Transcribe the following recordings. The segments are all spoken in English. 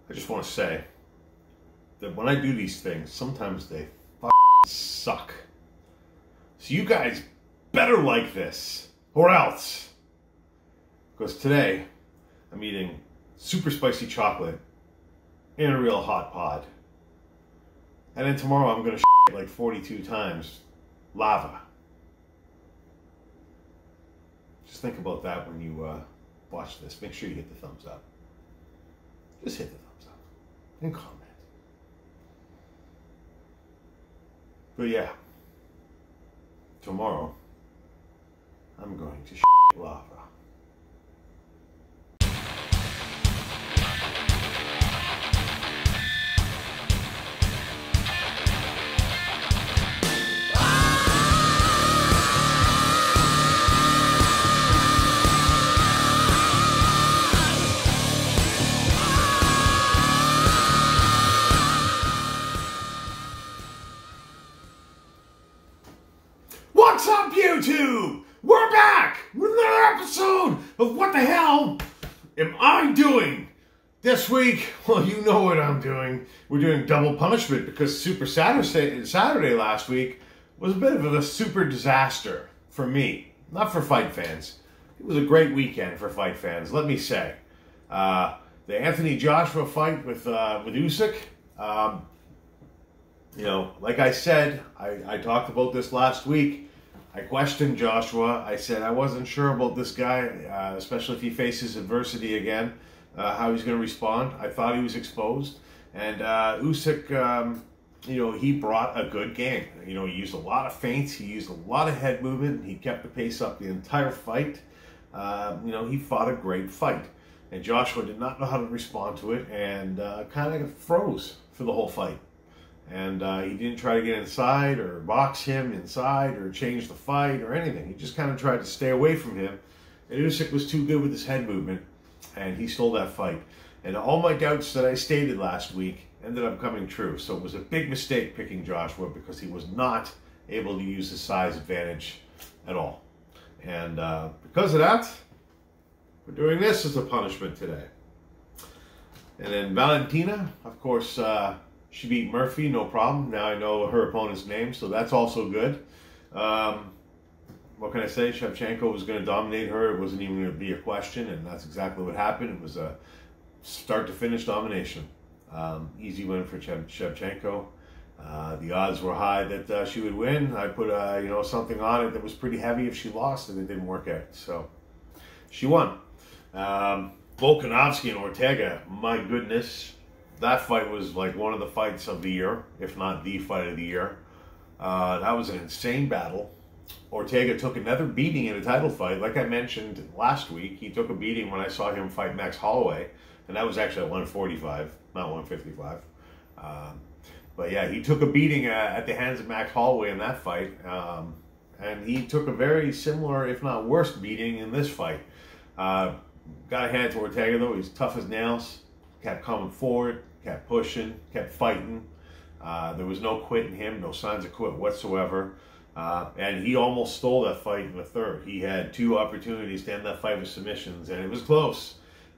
I just want to say that when I do these things, sometimes they suck. So you guys better like this, or else. Because today, I'm eating super spicy chocolate in a real hot pod. And then tomorrow I'm going to shit like 42 times lava. Just think about that when you watch this. Make sure you hit the thumbs up. Just hit the thumbs up and comment. But yeah, tomorrow I'm going to shit lava. What's up, YouTube? We're back with another episode of What the Hell Am I Doing? This week, well, you know what I'm doing. We're doing double punishment because Super Saturday last week was a bit of a super disaster for me. Not for fight fans. It was a great weekend for fight fans, let me say. The Anthony Joshua fight with Usyk. You know, like I said, I talked about this last week. I questioned Joshua. I said I wasn't sure about this guy, especially if he faces adversity again, how he's going to respond. I thought he was exposed. And Usyk, you know, he brought a good game. You know, he used a lot of feints. He used a lot of head movement. He kept the pace up the entire fight. You know, he fought a great fight. And Joshua did not know how to respond to it and kind of froze for the whole fight. And he didn't try to get inside or box him inside or change the fight or anything. He just kind of tried to stay away from him. And Usyk was too good with his head movement, and he stole that fight. And all my doubts that I stated last week ended up coming true. So it was a big mistake picking Joshua because he was not able to use his size advantage at all. And because of that, we're doing this as a punishment today. And then Valentina, of course, she beat Murphy, no problem. Now I know her opponent's name, so that's also good. What can I say? Shevchenko was going to dominate her. It wasn't even going to be a question, and that's exactly what happened. It was a start-to-finish domination. Easy win for Shevchenko. The odds were high that she would win. I put you know, something on it that was pretty heavy if she lost, and it didn't work out. So she won. Volkanovski and Ortega, my goodness. That fight was like one of the fights of the year, if not the fight of the year. That was an insane battle. Ortega took another beating in a title fight. Like I mentioned last week, he took a beating when I saw him fight Max Holloway. And that was actually at 145, not 155. But yeah, he took a beating at the hands of Max Holloway in that fight. And he took a very similar, if not worse, beating in this fight. Got to hand it to Ortega, though. He's tough as nails. Kept coming forward, kept pushing, kept fighting. There was no quit in him, no signs of quit whatsoever. And he almost stole that fight in the third. He had two opportunities to end that fight with submissions, and it was close.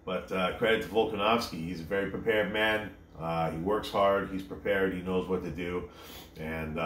But credit to Volkanovski. He's a very prepared man. He works hard. He's prepared. He knows what to do. And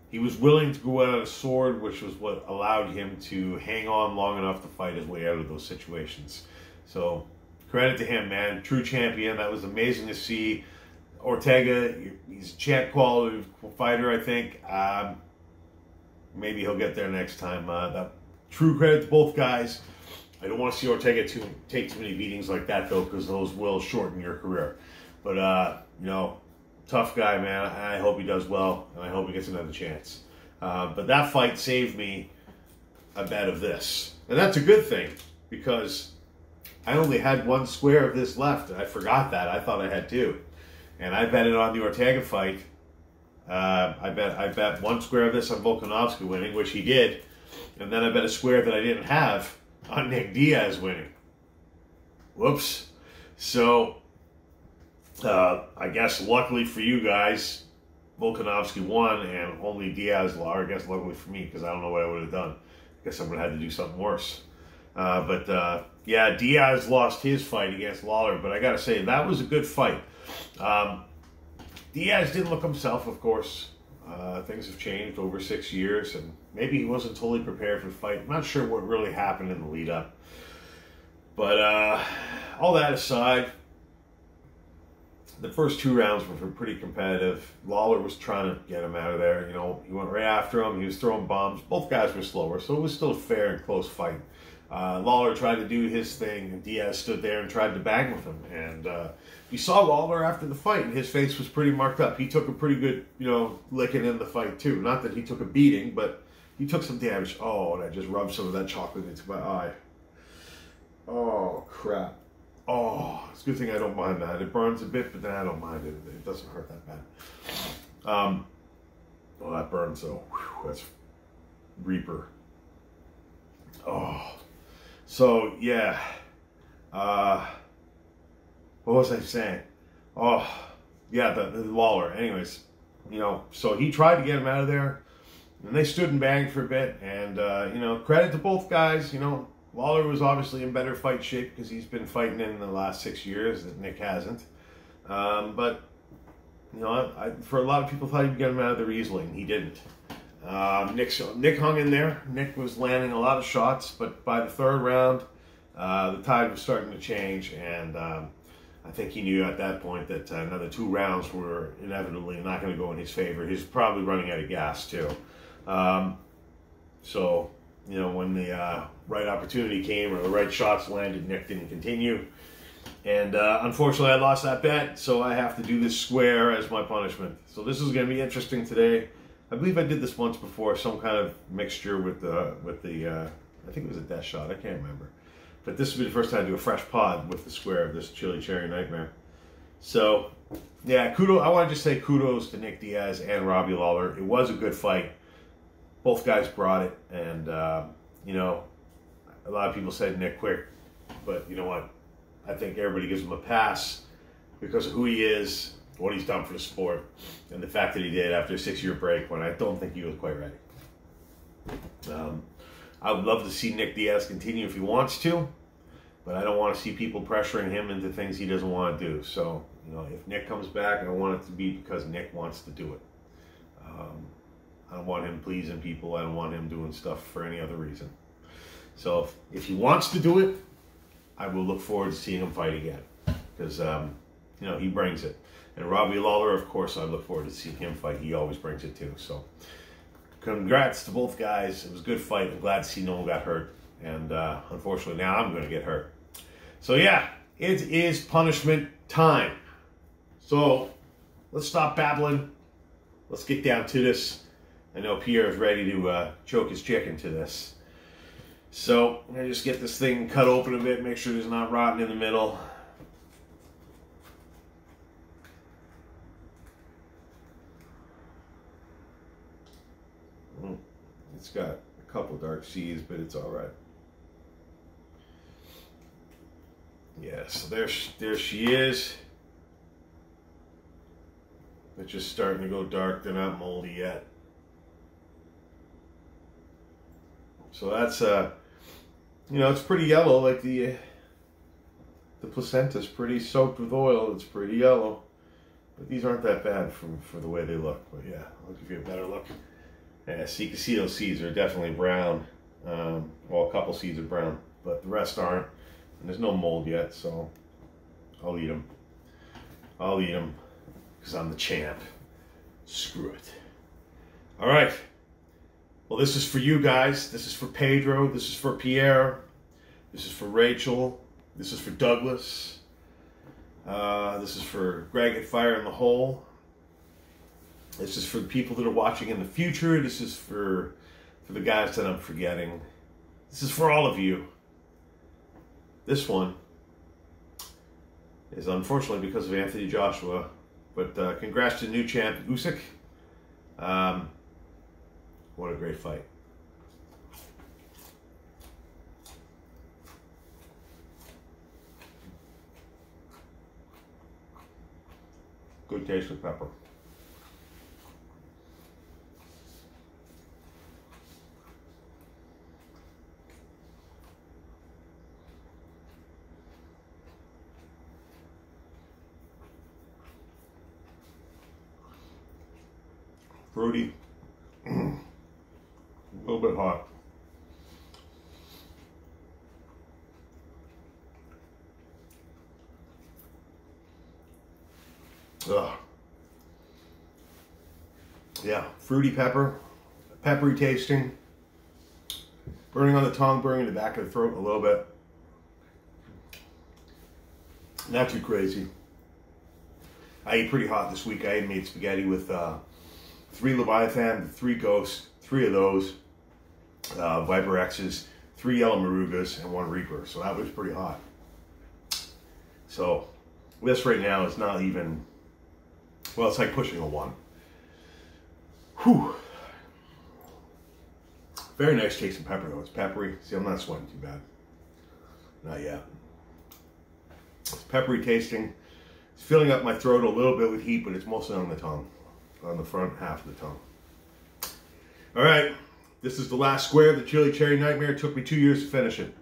he was willing to go out on a sword, which was what allowed him to hang on long enough to fight his way out of those situations. So credit to him, man. True champion. That was amazing to see. Ortega, he's a champ quality fighter, I think. Maybe he'll get there next time. That true credit to both guys. I don't want to see Ortega take too many beatings like that, though, because those will shorten your career. But, you know, tough guy, man. I hope he does well, and I hope he gets another chance. But that fight saved me a bet of this. And that's a good thing, because I only had one square of this left. I forgot that. I thought I had two. And I bet it on the Ortega fight. I bet one square of this on Volkanovski winning, which he did. And then I bet a square that I didn't have on Nick Diaz winning. Whoops. So, I guess luckily for you guys, Volkanovski won and only Diaz lost. I guess luckily for me, because I don't know what I would have done. I guess I would have had to do something worse. Yeah, Diaz lost his fight against Lawler, but I got to say, that was a good fight. Diaz didn't look himself, of course. Things have changed over 6 years, and maybe he wasn't totally prepared for the fight. I'm not sure what really happened in the lead-up. But all that aside, the first 2 rounds were pretty competitive. Lawler was trying to get him out of there. You know, he went right after him. He was throwing bombs. Both guys were slower, so it was still a fair and close fight. Lawler tried to do his thing, and Diaz stood there and tried to bang with him. And you saw Lawler after the fight, and his face was pretty marked up. He took a pretty good, you know, licking in the fight, too. Not that he took a beating, but he took some damage. Oh, and I just rubbed some of that chocolate into my eye. Oh, crap. Oh, it's a good thing I don't mind that. It burns a bit, but then I don't mind it. It doesn't hurt that bad. Oh, that burns, though. Whew, that's Reaper. Oh. So, yeah. What was I saying? Oh, yeah, the Lawler. Anyways, you know, so he tried to get him out of there, and they stood and banged for a bit. And, you know, credit to both guys. You know, Lawler was obviously in better fight shape because he's been fighting in the last 6 years that Nick hasn't. But, you know, for a lot of people thought he'd get him out of there easily, and he didn't. Nick hung in there. Nick was landing a lot of shots, but by the 3rd round, the tide was starting to change, and I think he knew at that point that another 2 rounds were inevitably not going to go in his favor. He's probably running out of gas, too. So, you know, when the right opportunity came or the right shots landed, Nick didn't continue. And unfortunately, I lost that bet, so I have to do this square as my punishment. So this is going to be interesting today. I believe I did this once before, some kind of mixture with the I think it was a death shot, I can't remember. But this will be the first time I do a fresh pod with the square of this Chili Cherry Nightmare. So, yeah, I want to just say kudos to Nick Diaz and Robbie Lawler. It was a good fight. Both guys brought it, and, you know, a lot of people said Nick quit, but you know what? I think everybody gives him a pass because of who he is, what he's done for the sport, and the fact that he did after a 6-year break when I don't think he was quite ready. I would love to see Nick Diaz continue if he wants to, but I don't want to see people pressuring him into things he doesn't want to do. So, you know, if Nick comes back, I want it to be because Nick wants to do it. I don't want him pleasing people. I don't want him doing stuff for any other reason. So if he wants to do it, I will look forward to seeing him fight again because, you know, he brings it. And Robbie Lawler, of course, I look forward to seeing him fight. He always brings it too. So congrats to both guys. It was a good fight. I'm glad to see no one got hurt. And unfortunately, now I'm going to get hurt. So yeah, it is punishment time. So let's stop babbling. Let's get down to this. I know Pierre is ready to choke his chicken to this. So I'm going to just get this thing cut open a bit, make sure there's not rotten in the middle. It's got a couple dark seeds, but it's all right. Yeah, so there she is. It's just starting to go dark. They're not moldy yet. So that's you know, it's pretty yellow. Like the placenta's pretty soaked with oil. It's pretty yellow, but these aren't that bad for the way they look. But yeah, I'll give you a better look. Yeah, so you can see those seeds are definitely brown. Well, a couple seeds are brown, but the rest aren't. And there's no mold yet, so I'll eat them. I'll eat them because I'm the champ. Screw it. All right. Well, this is for you guys. This is for Pedro. This is for Pierre. This is for Rachel. This is for Douglas. This is for Greg at Fire in the Hole. This is for the people that are watching in the future. This is for the guys that I'm forgetting. This is for all of you. This one is unfortunately because of Anthony Joshua, but congrats to new champ Usyk. What a great fight. Good taste of pepper. Fruity. A little bit hot. Ugh. Yeah, fruity pepper, peppery tasting, burning on the tongue, burning in the back of the throat a little bit. Not too crazy. I ate pretty hot this week. I had made spaghetti with 3 Leviathan, 3 Ghosts, 3 of those, Viper X's, 3 Yellow Marugas, and 1 Reaper. So that was pretty hot. So this right now is not even, well, it's like pushing a 1. Whew. Very nice taste of pepper though. It's peppery. See, I'm not sweating too bad. Not yet. It's peppery tasting. It's filling up my throat a little bit with heat, but it's mostly on the tongue, on the front half of the tongue. All right, this is the last square of the Chili Cherry Nightmare. It took me 2 years to finish it.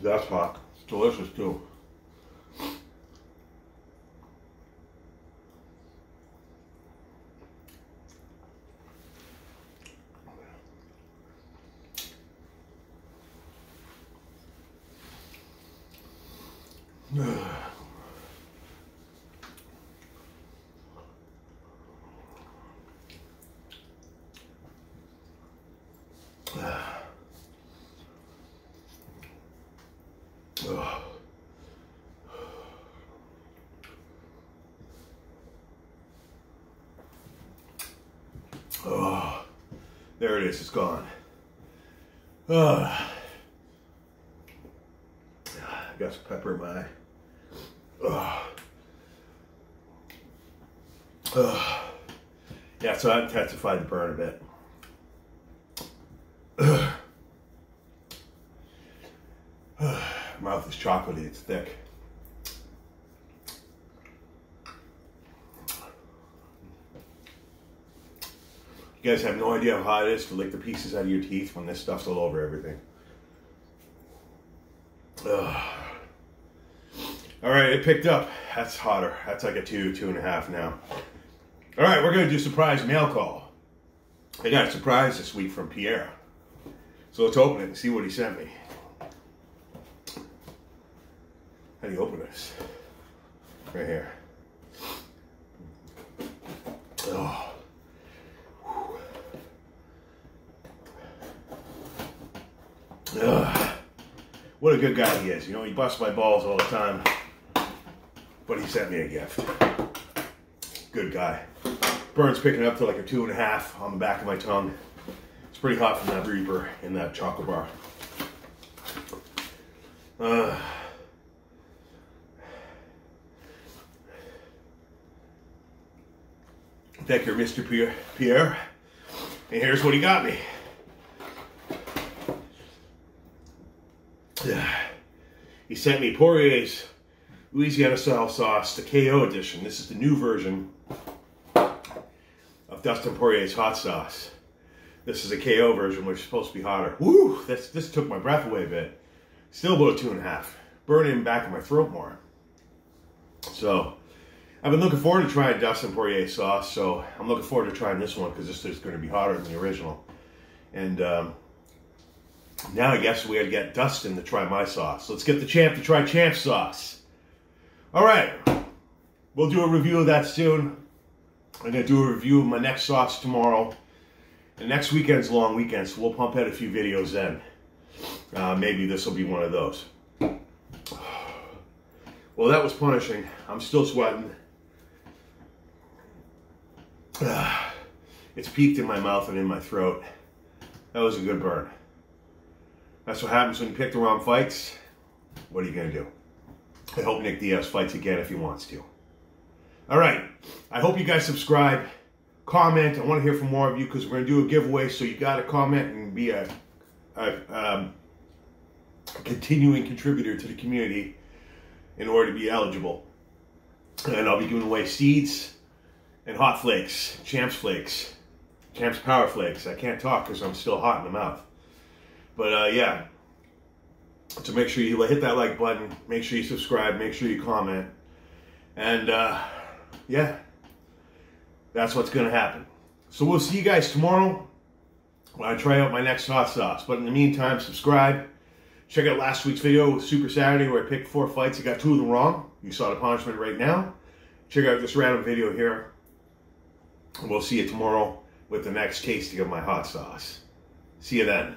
That's hot. It's delicious too. Oh, there it is. It's gone. I got some pepper in my eye. Yeah, so that intensified the burn a bit. Mouth is chocolatey. It's thick. You guys have no idea how hot it is to lick the pieces out of your teeth when this stuff's all over everything. All right, it picked up. That's hotter. That's like a 2, 2.5 now. All right, we're going to do surprise mail call. I got a surprise this week from Pierre. So let's open it and see what he sent me. How do you open this? Right here. Oh. What a good guy he is. You know, he busts my balls all the time. But he sent me a gift. Good guy. Burn's picking up to like a 2.5 on the back of my tongue. It's pretty hot from that Reaper in that chocolate bar. Thank you, Mr. Pierre. And here's what he got me. He sent me Poirier's Louisiana style sauce, the KO edition. This is the new version of Dustin Poirier's hot sauce. This is a KO version, which is supposed to be hotter. Woo! This took my breath away a bit. Still about 2.5. Burning back in my throat more. So, I've been looking forward to trying Dustin Poirier sauce, so I'm looking forward to trying this one because this is going to be hotter than the original. And now I guess we got to get Dustin to try my sauce. Let's get the champ to try Champ's sauce. All right, we'll do a review of that soon. I'm going to do a review of my next sauce tomorrow. And next weekend's a long weekend, so we'll pump out a few videos then. Maybe this will be one of those. Well, that was punishing. I'm still sweating. It's peaked in my mouth and in my throat. That was a good burn. That's what happens when you pick the wrong fights. What are you going to do? I hope Nick Diaz fights again if he wants to. All right. I hope you guys subscribe. Comment. I want to hear from more of you because we're going to do a giveaway. So you got to comment and be a continuing contributor to the community in order to be eligible. And I'll be giving away seeds and hot flakes, Champs flakes, Champs Power Flakes. I can't talk because I'm still hot in the mouth. But yeah, so make sure you hit that like button, make sure you subscribe, make sure you comment. And yeah, that's what's going to happen. So we'll see you guys tomorrow when I try out my next hot sauce. But in the meantime, subscribe. Check out last week's video with Super Saturday where I picked 4 fights. I got 2 of them wrong. You saw the punishment right now. Check out this random video here. We'll see you tomorrow with the next tasting of my hot sauce. See you then.